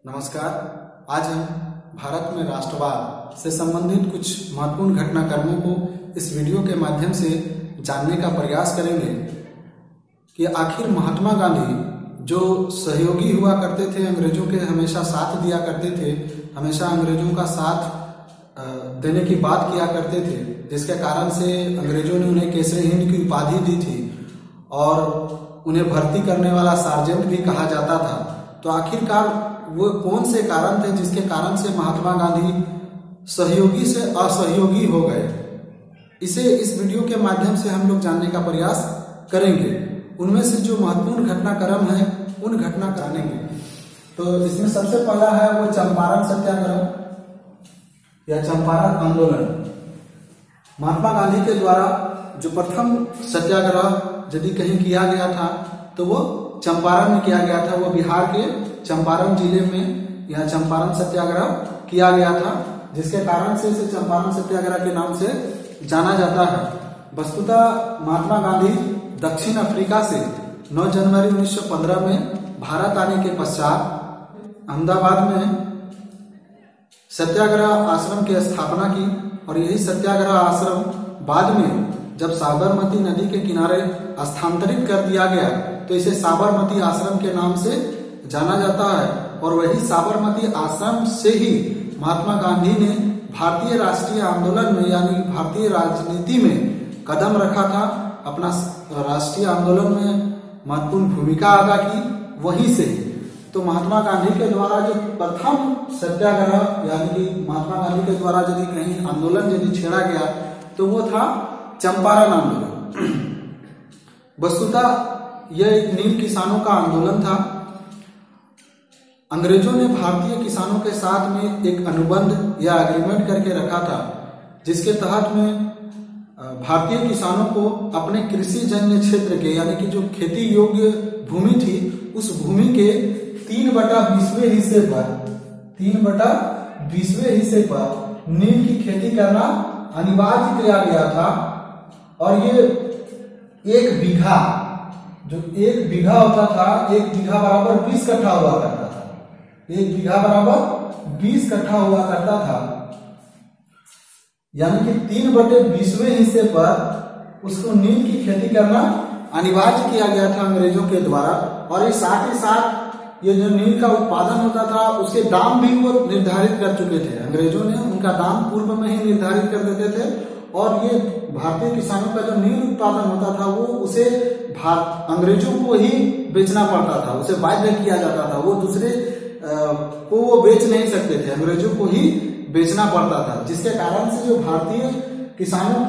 नमस्कार। आज हम भारत में राष्ट्रवाद से संबंधित कुछ महत्वपूर्ण घटनाक्रमों को इस वीडियो के माध्यम से जानने का प्रयास करेंगे कि आखिर महात्मा गांधी जो सहयोगी हुआ करते थे, अंग्रेजों के हमेशा साथ दिया करते थे, हमेशा अंग्रेजों का साथ देने की बात किया करते थे, जिसके कारण से अंग्रेजों ने उन्हें केसरी हिंद की उपाधि दी थी और उन्हें भर्ती करने वाला सार्जेंट भी कहा जाता था। तो आखिरकार वो कौन से कारण थे जिसके कारण से महात्मा गांधी सहयोगी से असहयोगी हो गए, इसे इस वीडियो के माध्यम से हम लोग जानने का प्रयास करेंगे। उनमें से जो महत्वपूर्ण घटनाक्रम है उन घटना जानेंगे। तो इसमें सबसे पहला है वो चंपारण सत्याग्रह या चंपारण आंदोलन। महात्मा गांधी के द्वारा जो प्रथम सत्याग्रह यदि कहीं किया गया था तो वो चंपारण में किया गया था। वो बिहार के चंपारण जिले में यह चंपारण सत्याग्रह किया गया था, जिसके कारण से इसे चंपारण सत्याग्रह के नाम से जाना जाता है। वस्तुतः महात्मा गांधी दक्षिण अफ्रीका से 9 जनवरी 1915 में भारत आने के पश्चात अहमदाबाद में सत्याग्रह आश्रम की स्थापना की और यही सत्याग्रह आश्रम बाद में जब साबरमती नदी के किनारे स्थानांतरित कर दिया गया तो इसे साबरमती आश्रम के नाम से जाना जाता है। और वही साबरमती आश्रम से ही महात्मा गांधी ने भारतीय राष्ट्रीय आंदोलन में यानी भारतीय राजनीति में कदम रखा था, अपना राष्ट्रीय आंदोलन में महत्वपूर्ण भूमिका अदा की वहीं से। तो महात्मा गांधी के द्वारा जो प्रथम सत्याग्रह यानी कि महात्मा गांधी के द्वारा यदि कहीं आंदोलन यदि छेड़ा गया तो वो था चंपारण आंदोलन। वस्तुतः यह एक नील किसानों का आंदोलन था। अंग्रेजों ने भारतीय किसानों के साथ में एक अनुबंध या एग्रीमेंट करके रखा था, जिसके तहत में भारतीय किसानों को अपने कृषि जन्य क्षेत्र के यानी कि जो खेती योग्य भूमि थी उस भूमि के 3/20 हिस्से पर नील की खेती करना अनिवार्य किया गया था। और ये 1 बीघा जो 1 बीघा होता था, 1 बीघा बराबर 20 कट्ठा हुआ करता था। 1 बीघा बराबर 20 कट्ठा हुआ करता था, यानी कि 3/20 हिस्से पर उसको नील की खेती करना अनिवार्य किया गया था अंग्रेजों के द्वारा। और ये साथ ही साथ ये जो नील का उत्पादन होता था उसके दाम भी वो निर्धारित कर चुके थे। अंग्रेजों ने उनका दाम पूर्व में ही निर्धारित कर देते थे और ये भारतीय किसानों का जो नील उत्पादन होता था वो उसे अंग्रेजों को ही बेचना पड़ता था, उसे बाध्य किया जाता था। वो दूसरे को वो बेच नहीं सकते थे, अंग्रेजों को ही बेचना पड़ता था, जिसके कारण से जो भारतीय किसानों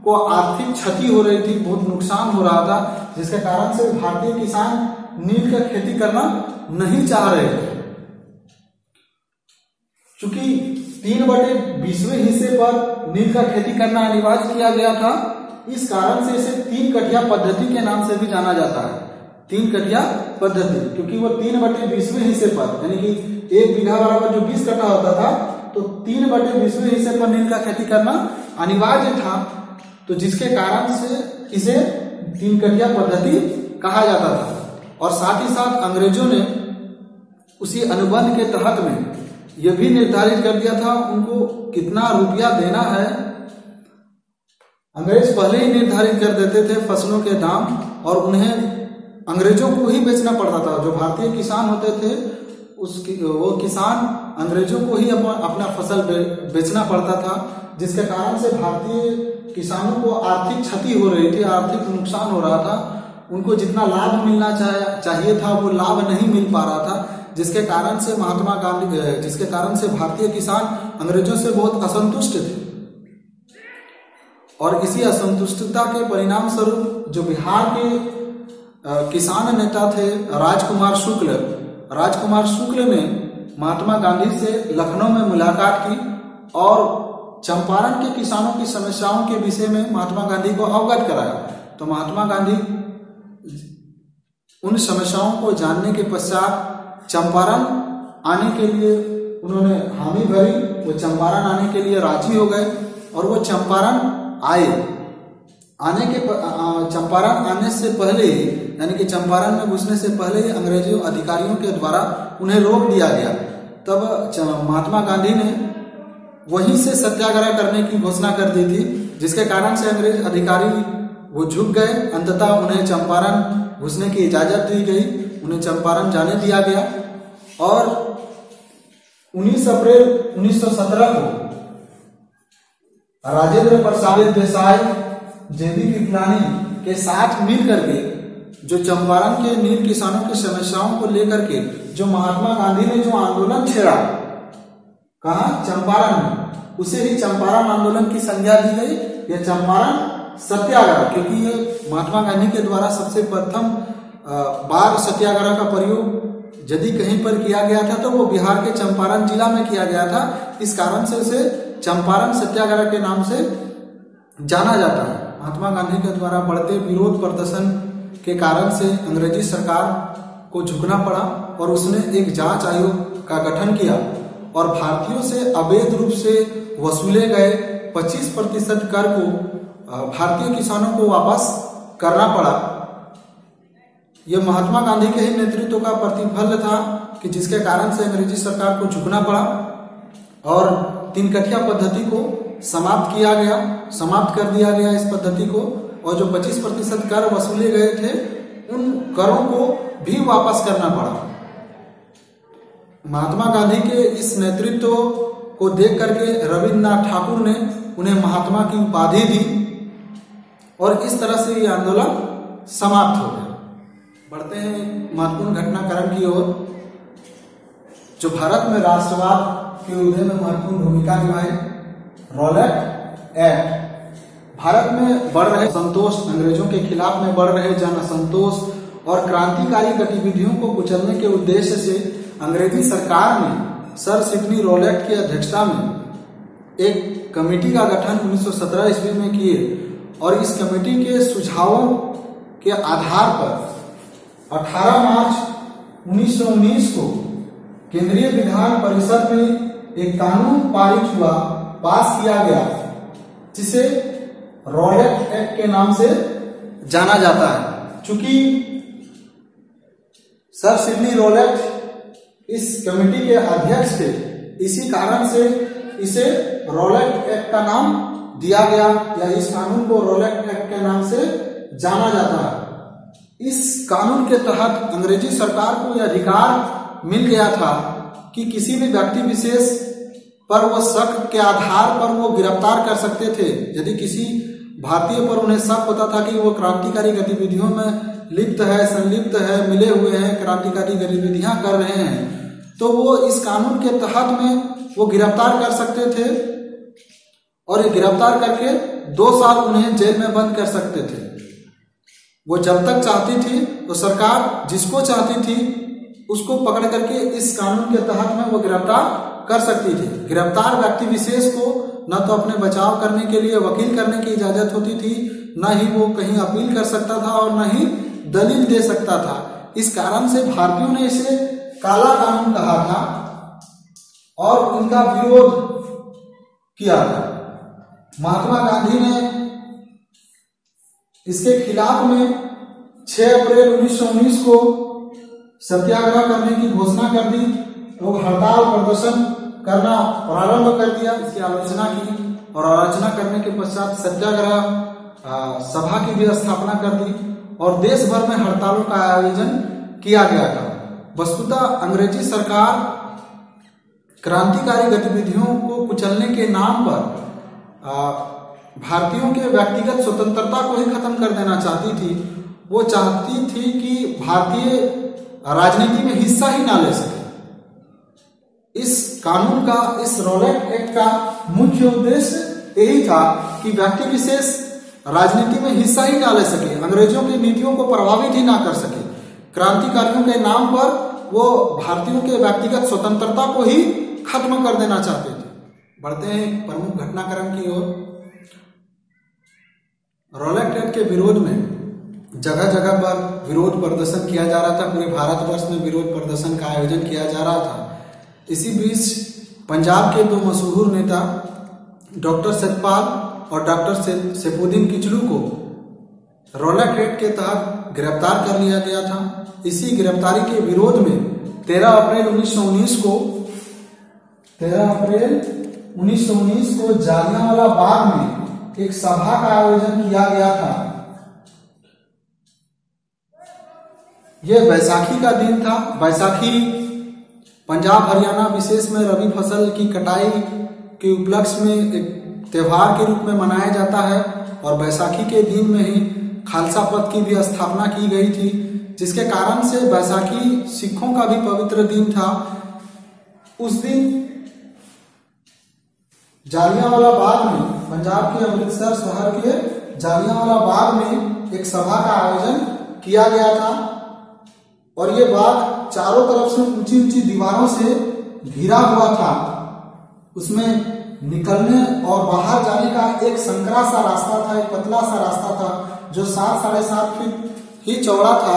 को आर्थिक क्षति हो रही थी, बहुत नुकसान हो रहा था, जिसके कारण से भारतीय किसान नील का खेती करना नहीं चाह रहे थे। चूंकि 3/20 हिस्से पर नील का खेती करना अनिवार्य किया गया था, इस कारण से इसे 3 कठिया पद्धति के नाम से भी जाना जाता है। 3 कठिया पद्धति, क्योंकि वो 3/20 हिस्से पर यानी कि 1 बीघा बराबर जो 20 कट्ठा होता था तो 3/20 हिस्से पर नील का खेती करना अनिवार्य था। तो जिसके कारण से इसे 3 कठिया पद्धति कहा जाता था। और साथ ही साथ अंग्रेजों ने उसी अनुबंध के तहत में यह भी निर्धारित कर दिया था उनको कितना रुपया देना है। अंग्रेज पहले ही निर्धारित कर देते थे फसलों के दाम और उन्हें अंग्रेजों को ही बेचना पड़ता था। जो भारतीय किसान होते थे वो किसान अंग्रेजों को ही अपना फसल बेचना पड़ता था, जिसके कारण से भारतीय किसानों को आर्थिक क्षति हो रही थी, आर्थिक नुकसान हो रहा था। उनको जितना लाभ मिलना चाहिए था वो लाभ नहीं मिल पा रहा था, जिसके कारण से भारतीय किसान अंग्रेजों से बहुत असंतुष्ट थे। और इसी असंतुष्टता के परिणाम स्वरूप जो बिहार के किसान नेता थे राजकुमार शुक्ल ने महात्मा गांधी से लखनऊ में मुलाकात की और चंपारण के किसानों की समस्याओं के विषय में महात्मा गांधी को अवगत कराया। तो महात्मा गांधी उन समस्याओं को जानने के पश्चात चंपारण आने के लिए उन्होंने हामी भरी, वो चंपारण आने के लिए राजी हो गए और वो चंपारण आए। चंपारण आने से पहले यानी कि चंपारण में घुसने से पहले अंग्रेजी अधिकारियों के द्वारा उन्हें रोक दिया गया तब महात्मा गांधी ने वहीं से सत्याग्रह करने की घोषणा कर दी थी, जिसके कारण से अंग्रेज अधिकारी वो झुक गए। अंततः उन्हें चंपारण घुसने की इजाजत दी गई, उन्हें चंपारण जाने दिया गया। और 19 अप्रैल 1917 को राजेंद्र प्रसाद देसाई, जेबी कृपलानी के साथ मिल करके जो चंपारण के नील किसानों की समस्याओं को लेकर के जो महात्मा गांधी ने जो आंदोलन छेड़ा, कहा चंपारण में, उसे ही चंपारण आंदोलन की संज्ञा दी गई। यह चंपारण सत्याग्रह, क्योंकि ये महात्मा गांधी के द्वारा सबसे प्रथम बार सत्याग्रह का प्रयोग यदि कहीं पर किया गया था तो वो बिहार के चंपारण जिला में किया गया था। इस कारण से उसे चंपारण सत्याग्रह के नाम से जाना जाता है। महात्मा गांधी के द्वारा बढ़ते विरोध प्रदर्शन के कारण से अंग्रेजी सरकार को झुकना पड़ा और उसने एक जांच आयोग का गठन किया और भारतीयों से अवैध रूप से वसूले गए 25% कर को भारतीय किसानों को वापस करना पड़ा। यह महात्मा गांधी के ही नेतृत्व का प्रतिफल था कि जिसके कारण से अंग्रेजी सरकार को झुकना पड़ा और 3 कठिया पद्धति को समाप्त कर दिया गया इस पद्धति को। और जो 25% कर वसूले गए थे उन करों को भी वापस करना पड़ा। महात्मा गांधी के इस नेतृत्व को देख करके रविन्द्रनाथ ठाकुर ने उन्हें महात्मा की उपाधि दी और इस तरह से ये आंदोलन समाप्त हो गया। बढ़ते हैं महत्वपूर्ण घटनाक्रम की ओर, जो भारत में राष्ट्रवाद के उदय में महत्वपूर्ण भूमिका निभाए। रॉलेट एक्ट भारत में बढ़ रहे संतोष, अंग्रेजों के खिलाफ में बढ़ रहे जन असंतोष और क्रांतिकारी गतिविधियों को कुचलने के उद्देश्य से अंग्रेजी सरकार ने सर सिडनी रॉलेट की अध्यक्षता में एक कमेटी का गठन 1917 ईस्वी में किए और इस कमेटी के सुझावों के आधार पर 18 मार्च 1919 को केंद्रीय विधान परिषद में एक कानून पास किया गया जिसे रॉलेट एक्ट के नाम से जाना जाता है। चूंकि सर सिडनी रॉलेट इस कमेटी के अध्यक्ष थे, इसी कारण से इसे रॉलेट एक्ट का नाम दिया गया या इस कानून को रॉलेट एक्ट के नाम से जाना जाता है। इस कानून के तहत अंग्रेजी सरकार को यह अधिकार मिल गया था कि किसी भी व्यक्ति विशेष पर वो शक के आधार पर वो गिरफ्तार कर सकते थे। यदि किसी भारतीय पर उन्हें शक होता था कि वो क्रांतिकारी गतिविधियों में लिप्त है, संलिप्त है, मिले हुए हैं, क्रांतिकारी गतिविधियां कर रहे हैं, तो वो इस कानून के तहत में वो गिरफ्तार कर सकते थे और गिरफ्तार करके 2 साल उन्हें जेल में बंद कर सकते थे। वो जब तक चाहती थी तो सरकार जिसको चाहती थी उसको पकड़ करके इस कानून के तहत में वो गिरफ्तार कर सकती थी। गिरफ्तार व्यक्ति विशेष को न तो अपने बचाव करने के लिए वकील करने की इजाजत होती थी, न ही वो कहीं अपील कर सकता था और न ही दलील दे सकता था। इस कारण से भारतीयों ने इसे काला कानून कहा था और इनका विरोध किया था। महात्मा गांधी ने इसके खिलाफ में 6 अप्रैल 1919 को सत्याग्रह करने की घोषणा कर दी। लोग हड़ताल प्रदर्शन करना प्रारंभ कर दिया, इसकी आलोचना की और आलोचना करने के पश्चात सत्याग्रह सभा की भी स्थापना कर दी और देश भर में हड़तालों का आयोजन किया गया था। वस्तुतः अंग्रेजी सरकार क्रांतिकारी गतिविधियों को कुचलने के नाम पर भारतीयों के व्यक्तिगत स्वतंत्रता को ही खत्म कर देना चाहती थी। वो चाहती थी कि भारतीय राजनीति में हिस्सा ही ना ले सके। इस कानून का, इस रॉलेट एक्ट का मुख्य उद्देश्य यही था कि व्यक्ति विशेष राजनीति में हिस्सा ही ना ले सके, अंग्रेजों की नीतियों को प्रभावित ही ना कर सके। क्रांतिकारियों के नाम पर वो भारतीयों के व्यक्तिगत स्वतंत्रता को ही खत्म कर देना चाहते थे। बढ़ते हैं प्रमुख घटनाक्रम की ओर। रॉलेट एक्ट के विरोध में जगह जगह पर विरोध प्रदर्शन किया जा रहा था। पूरे भारतवर्ष में विरोध प्रदर्शन का आयोजन किया जा रहा था। इसी बीच पंजाब के 2 मशहूर नेता डॉक्टर सतपाल और डॉक्टर सैफुद्दीन किचलू को रॉलेट एक्ट के तहत गिरफ्तार कर लिया गया था। इसी गिरफ्तारी के विरोध में 13 अप्रैल 1919 को 13 अप्रैल 1919 को जालियांवाला बाग में एक सभा का आयोजन किया गया था। यह बैसाखी का दिन था। बैसाखी पंजाब हरियाणा विशेष में रबी फसल की कटाई के उपलक्ष्य में एक त्योहार के रूप में मनाया जाता है और बैसाखी के दिन में ही खालसा पंथ की भी स्थापना की गई थी, जिसके कारण से बैसाखी सिखों का भी पवित्र दिन था। उस दिन जालियांवाला बाग में, पंजाब के अमृतसर शहर के जालियांवाला बाग में एक सभा का आयोजन किया गया था और ये बाग चारों तरफ से ऊंची ऊंची दीवारों से घिरा हुआ था। उसमें निकलने और बाहर जाने का एक संकरा सा रास्ता था, एक पतला सा रास्ता था जो 7-7.5 फीट ही चौड़ा था।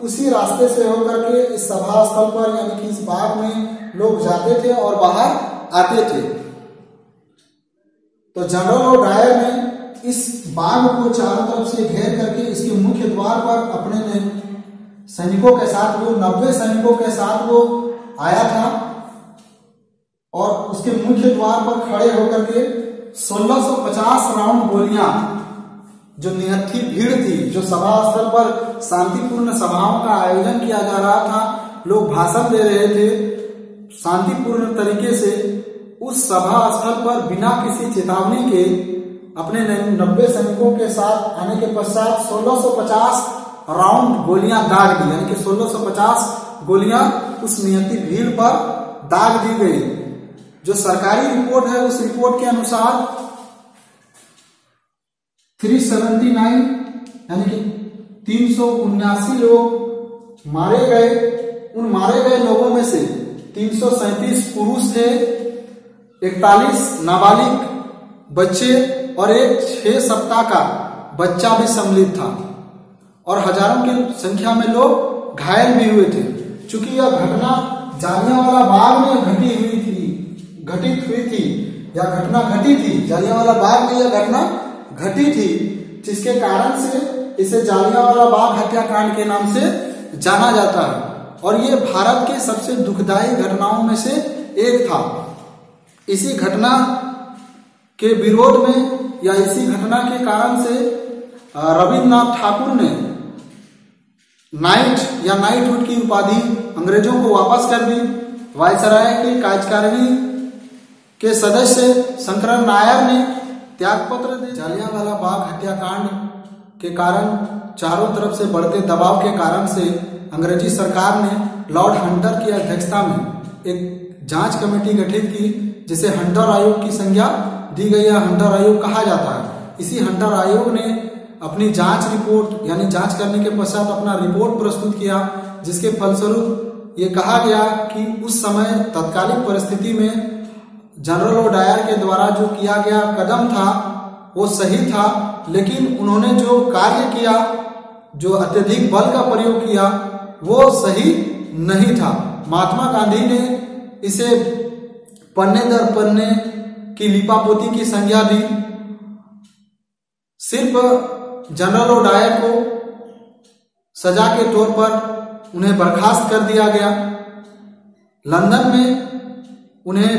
उसी रास्ते से होकर के इस सभा स्थल पर यानी कि इस बाग में लोग जाते थे और बाहर आते थे। तो जनरल डायर ने इस बाग को चारों तरफ से घेर करके इसके मुख्य द्वार पर अपने सैनिकों के साथ, वो 90 सैनिकों के साथ वो आया था और उसके मुख्य द्वार पर खड़े होकर के 1650 राउंड गोलियां, जो निहत्थी भीड़ थी, जो सभा स्थल पर शांतिपूर्ण सभाओं का आयोजन किया जा रहा था, लोग भाषण दे रहे थे शांतिपूर्ण तरीके से, उस सभा स्थल पर बिना किसी चेतावनी के अपने 90 सैनिकों के साथ आने के पश्चात 1650 राउंड गोलियां दाग दी, यानी कि 1650 गोलियां उस नियति भीड़ पर दाग दी गई। जो सरकारी रिपोर्ट है उस रिपोर्ट के अनुसार 379 यानी कि 379 लोग मारे गए। उन मारे गए लोगों में से 337 पुरुष थे, 41 नाबालिग बच्चे और एक 6 सप्ताह का बच्चा भी सम्मिलित था और हजारों की संख्या में लोग घायल भी हुए थे। चूंकि यह घटना जालियांवाला बाग में घटित हुई थी या घटना घटी थी, जालियांवाला बाग में यह घटना घटी थी, जिसके कारण से इसे जालियांवाला बाग हत्याकांड के नाम से जाना जाता है और ये भारत के सबसे दुखदायी घटनाओं में से एक था। इसी घटना के विरोध में या इसी घटना के कारण से रविन्द्रनाथ ठाकुर ने नाइट या नाइटहुड की उपाधि अंग्रेजों को वापस कर दी। वायसराय के कार्यकारिणी के सदस्य शंकरन नायर ने त्यागपत्र दे। जालियांवाला बाग हत्याकांड के कारण चारों तरफ से बढ़ते दबाव के कारण से अंग्रेजी सरकार ने लॉर्ड हंटर की अध्यक्षता में एक जांच कमेटी गठित की, जिसे हंटर आयोग की संज्ञा दी गई है, हंटर आयोग कहा जाता है। इसी हंटर आयोग ने अपनी जांच रिपोर्ट यानी जांच करने के पश्चात अपना रिपोर्ट प्रस्तुत किया, जिसके फलस्वरूप ये कहा गया कि उस समय तत्कालीन परिस्थिति में जनरल डायर के द्वारा जो किया गया कदम था वो सही था, लेकिन उन्होंने जो कार्य किया, जो अत्यधिक बल का प्रयोग किया, वो सही नहीं था। महात्मा गांधी ने इसे पन्ने दर पन्ने की लिपापोती की संज्ञा दी। सिर्फ जनरल डायर को सजा के तौर पर उन्हें बर्खास्त कर दिया गया। लंदन में उन्हें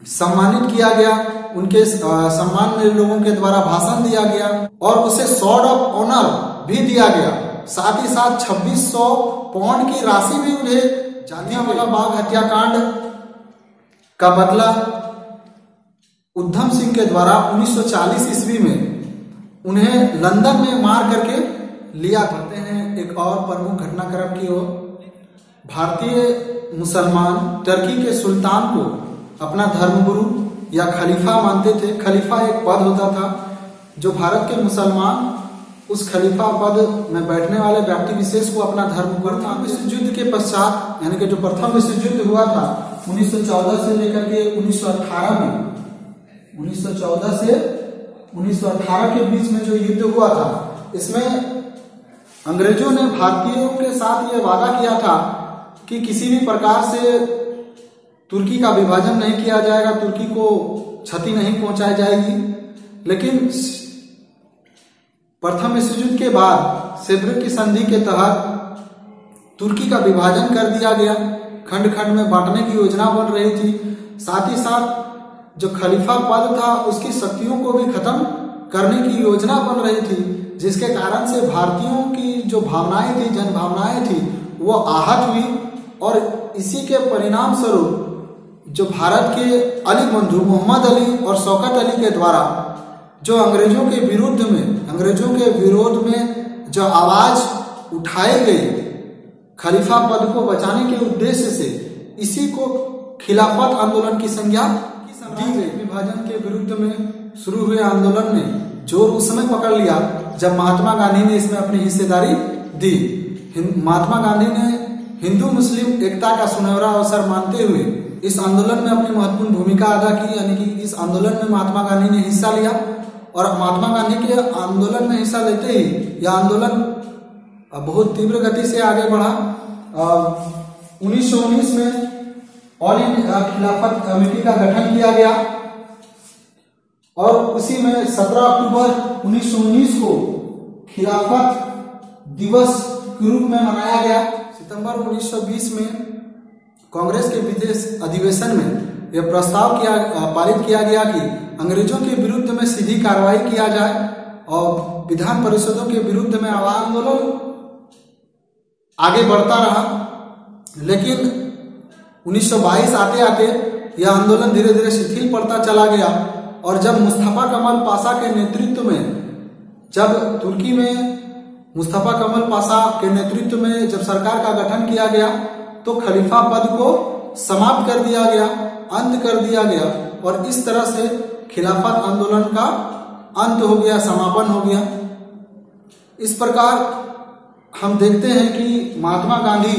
सम्मानित किया गया, उनके सम्मान में लोगों के द्वारा भाषण दिया गया और उसे स्वॉर्ड ऑफ ऑनर भी दिया गया। साथ ही साथ 2600 पाउंड की राशि भी उन्हें जालियांवाला बाग हत्याकांड का बदला उधम सिंह के द्वारा 1940 ईस्वी में उन्हें लंदन में मार करके लिया। करते हैं एक और प्रमुख घटनाक्रम की ओर। भारतीय मुसलमान टर्की के सुल्तान को अपना धर्मगुरु या खलीफा मानते थे। खलीफा एक पद होता था जो भारत के मुसलमान उस खलीफा पद में बैठने वाले व्यक्ति विशेष को अपना धर्मगुरु था। विश्व युद्ध के पश्चात यानी कि जो प्रथम विश्व युद्ध हुआ था 1914 से लेकर के 1918 में, 1914 से 1918 के बीच में जो युद्ध हुआ था, इसमें अंग्रेजों ने भारतीयों के साथ ये वादा किया था कि किसी भी प्रकार से तुर्की का विभाजन नहीं किया जाएगा, तुर्की को क्षति नहीं पहुंचाई जाएगी। लेकिन प्रथम विश्व युद्ध के बाद सेब्र की संधि के तहत तुर्की का विभाजन कर दिया गया, खंड खंड में बांटने की योजना बन रही थी। साथ ही साथ जो खलीफा पद था उसकी शक्तियों को भी खत्म करने की योजना बन रही थी, जिसके कारण से भारतीयों की जो भावनाएं थी, जन भावनाएं थी, वो आहत हुई। और इसी के परिणाम स्वरूप जो भारत के अली बंधु मोहम्मद अली और शौकत अली के द्वारा जो अंग्रेजों के विरोध में जो आवाज उठाई गई खलीफा पद को बचाने के उद्देश्य से, इसी को खिलाफत आंदोलन की संज्ञा दी गई। विभाजन के विरुद्ध में शुरू हुए आंदोलन ने जोर उस समय पकड़ लिया जब महात्मा गांधी ने इसमें अपनी हिस्सेदारी दी। महात्मा गांधी ने हिंदू मुस्लिम एकता का सुनहरा अवसर मानते हुए इस आंदोलन में अपनी महत्वपूर्ण भूमिका अदा की, यानी कि इस आंदोलन में महात्मा गांधी ने हिस्सा लिया। और महात्मा गांधी के आंदोलन में हिस्सा लेते ही यह आंदोलन बहुत तीव्र गति से आगे बढ़ा। 1919 में ऑल इंडिया खिलाफत कमेटी का गठन किया गया और उसी में 17 अक्टूबर 1919 को खिलाफत दिवस के रूप में मनाया गया। सितंबर 1920 में कांग्रेस के विदेश अधिवेशन में यह प्रस्ताव पारित किया गया कि अंग्रेजों के विरुद्ध में सीधी कार्रवाई किया जाए और विधान परिषदों के विरुद्ध में आंदोलन आगे बढ़ता रहा। लेकिन 1922 आते आते यह आंदोलन धीरे धीरे शिथिल पड़ता चला गया और जब मुस्तफा कमल पाशा के नेतृत्व में, जब तुर्की में मुस्तफा कमल पाशा के नेतृत्व में जब सरकार का गठन किया गया तो खलीफा पद को समाप्त कर दिया गया, अंत कर दिया गया और इस तरह से खिलाफत आंदोलन का अंत हो गया, समापन हो गया। इस प्रकार हम देखते हैं कि महात्मा गांधी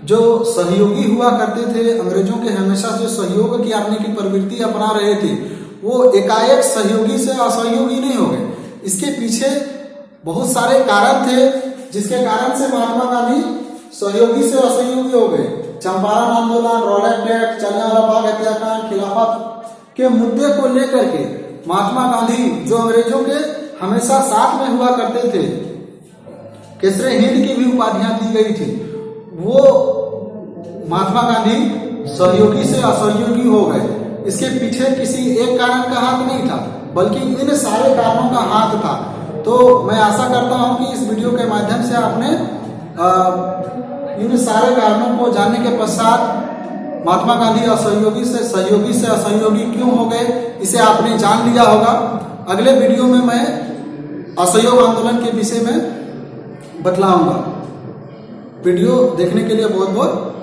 जो सहयोगी हुआ करते थे, अंग्रेजों के हमेशा से सहयोग करने की प्रवृत्ति अपना रहे थे, वो एकाएक सहयोगी से असहयोगी नहीं हो गए। इसके पीछे बहुत सारे कारण थे जिसके कारण से महात्मा गांधी सहयोगी से असहयोगी हो गए। चंपारण आंदोलन, रॉलेट एक्ट, जलियांवाला बाग हत्याकांड, खिलाफत के मुद्दे को लेकर के महात्मा गांधी जो अंग्रेजों के हमेशा साथ में हुआ करते थे, केसरे हिंद की भी उपाधियां दी गई थी, वो महात्मा गांधी सहयोगी से असहयोगी हो गए। इसके पीछे किसी एक कारण का हाथ नहीं था, बल्कि इन सारे कारणों का हाथ था। तो मैं आशा करता हूं कि इस वीडियो के माध्यम से आपने इन सारे कारणों को जानने के पश्चात महात्मा गांधी असहयोगी से सहयोगी से असहयोगी क्यों हो गए, इसे आपने जान लिया होगा। अगले वीडियो में मैं असहयोग आंदोलन के विषय में बतलाऊंगा। वीडियो देखने के लिए बहुत बहुत